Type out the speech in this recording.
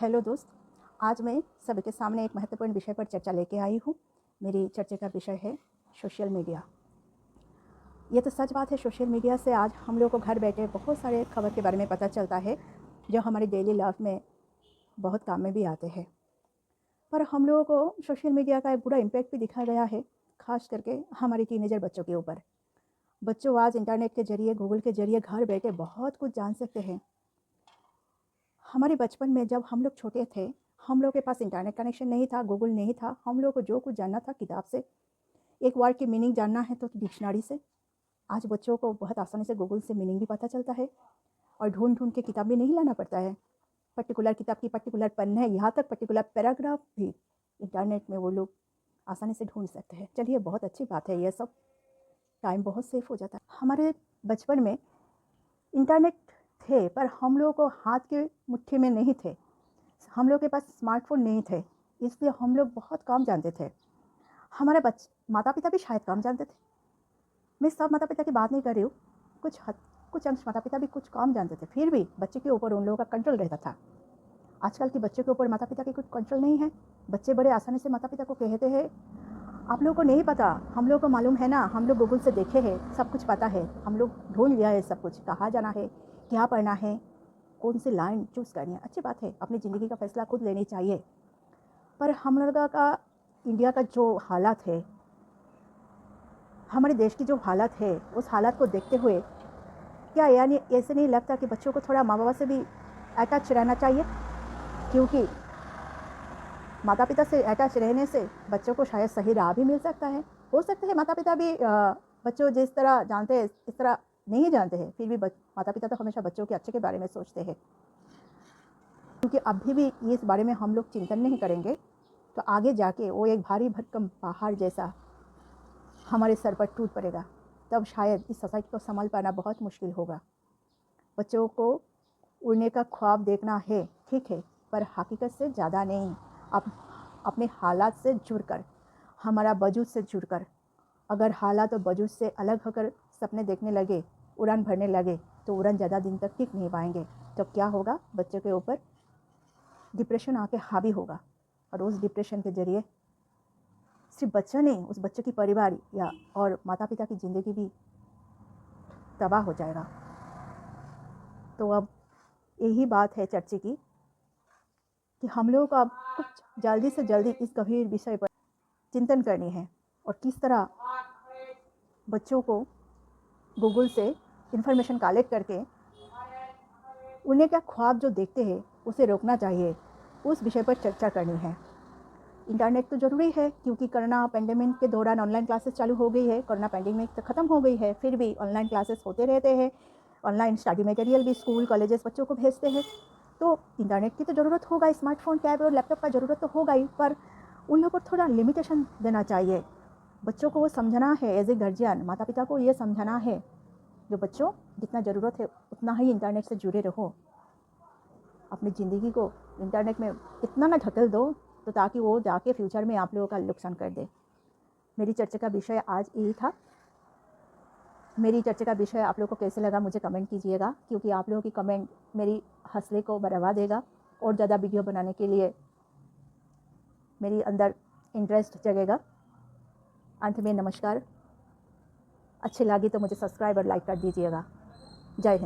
Hello दोस्त, आज मैं सभी के सामने एक महत्वपूर्ण विषय पर चर्चा लेके आई हूँ। मेरी चर्चा का विषय है सोशल मीडिया। ये तो सच बात है, सोशल मीडिया से आज हम लोग को घर बैठे बहुत सारे खबर के बारे में पता चलता है जो हमारी डेली लाइफ में बहुत काम में भी आते हैं। पर हम लोगों को सोशल मीडिया का एक बुरा इम्पैक्ट भी दिखा गया है, खास करके हमारे टीनेजर बच्चों के ऊपर। बच्चों आज इंटरनेट के ज़रिए, गूगल के ज़रिए घर बैठे बहुत कुछ जान सकते हैं। हमारे बचपन में जब हम लोग छोटे थे, हम लोग के पास इंटरनेट कनेक्शन नहीं था, गूगल नहीं था। हम लोग को जो कुछ जानना था किताब से, एक वर्ड की मीनिंग जानना है तो डिक्शनरी से। आज बच्चों को बहुत आसानी से गूगल से मीनिंग भी पता चलता है और ढूंढ ढूंढ के किताब भी नहीं लाना पड़ता है। पर्टिकुलर किताब की पर्टिकुलर पन्ना है, यहाँ तक पर्टिकुलर पैराग्राफ भी इंटरनेट में वो लोग आसानी से ढूंढ सकते हैं। चलिए, बहुत अच्छी बात है, ये सब टाइम बहुत सेफ हो जाता है। हमारे बचपन में इंटरनेट थे, पर हम लोगों को हाथ के मुट्ठी में नहीं थे। हम लोग के पास स्मार्टफ़ोन नहीं थे, इसलिए हम लोग बहुत कम जानते थे। हमारे माता पिता भी शायद कम जानते थे। मैं सब माता पिता की बात नहीं कर रही हूँ, कुछ अंश माता पिता भी कुछ कम जानते थे, फिर भी बच्चे के ऊपर उन लोगों का कंट्रोल रहता था। आजकल के बच्चों के ऊपर माता पिता की कुछ कंट्रोल नहीं है। बच्चे बड़े आसानी से माता पिता को कहते हैं, आप लोगों को नहीं पता, हम लोग को मालूम है ना, हम लोग गूगल से देखे हैं, सब कुछ पता है, हम लोग ढूंढ लिया है सब कुछ, कहाँ जाना है, क्या पढ़ना है, कौन सी लाइन चूज़ करनी है। अच्छी बात है, अपनी ज़िंदगी का फैसला खुद लेनी चाहिए। पर हम लोग का इंडिया का जो हालत है, हमारे देश की जो हालत है, उस हालत को देखते हुए क्या यानी ऐसे नहीं लगता कि बच्चों को थोड़ा माँ बाप से भी अटैच रहना चाहिए? क्योंकि माता पिता से अटैच रहने से बच्चों को शायद सही राह भी मिल सकता है। हो सकता है माता पिता भी बच्चों जिस तरह जानते हैं इस तरह नहीं जानते हैं, फिर भी माता पिता तो हमेशा बच्चों के अच्छे के बारे में सोचते हैं। क्योंकि अभी भी इस बारे में हम लोग चिंतन नहीं करेंगे तो आगे जाके वो एक भारी भरकम पहाड़ जैसा हमारे सर पर टूट पड़ेगा। तब शायद इस सोसाइटी को संभाल पाना बहुत मुश्किल होगा। बच्चों को उड़ने का ख्वाब देखना है, ठीक है, पर हकीकत से ज़्यादा नहीं। अपने हालात से जुड़कर, हमारा वजूद से जुड़कर, अगर हालात और वजूद से अलग होकर सपने देखने लगे, उड़ान भरने लगे, तो उड़ान ज़्यादा दिन तक टिक नहीं पाएंगे। तो क्या होगा, बच्चों के ऊपर डिप्रेशन आके हावी होगा और उस डिप्रेशन के ज़रिए सिर्फ बच्चा नहीं, उस बच्चे की परिवार या और माता पिता की ज़िंदगी भी तबाह हो जाएगा। तो अब यही बात है चर्चा की कि हम लोगों को अब कुछ जल्दी से जल्दी इस गंभीर विषय पर चिंतन करनी है और किस तरह बच्चों को गूगल से इंफॉर्मेशन कलेक्ट करके उन्हें क्या ख्वाब जो देखते हैं उसे रोकना चाहिए, उस विषय पर चर्चा करनी है। इंटरनेट तो ज़रूरी है क्योंकि कोरोना पेंडेमिक के दौरान ऑनलाइन क्लासेस चालू हो गई है। कोरोना पेंडेमिक तो ख़त्म हो गई है, फिर भी ऑनलाइन क्लासेस होते रहते हैं। ऑनलाइन स्टडी मटेरियल भी स्कूल कॉलेजेस बच्चों को भेजते हैं। तो इंटरनेट की तो ज़रूरत होगा, स्मार्टफोन, टैब और लैपटॉप का ज़रूरत तो होगा ही, पर उन लोगों को थोड़ा लिमिटेशन देना चाहिए। बच्चों को वो समझना है, एज ए गार्जियन माता पिता को ये समझाना है, जो बच्चों जितना ज़रूरत है उतना ही इंटरनेट से जुड़े रहो। अपनी ज़िंदगी को इंटरनेट में इतना ना ढकेल दो तो ताकि वो जाके फ्यूचर में आप लोगों का नुकसान कर दे। मेरी चर्चा का विषय आज यही था। मेरी चर्चा का विषय आप लोगों को कैसे लगा मुझे कमेंट कीजिएगा, क्योंकि आप लोगों की कमेंट मेरी हौसले को बढ़ावा देगा और ज़्यादा वीडियो बनाने के लिए मेरी अंदर इंटरेस्ट जगेगा। अंत में नमस्कार। अच्छी लगी तो मुझे सब्सक्राइब और लाइक कर दीजिएगा। जय हिंद।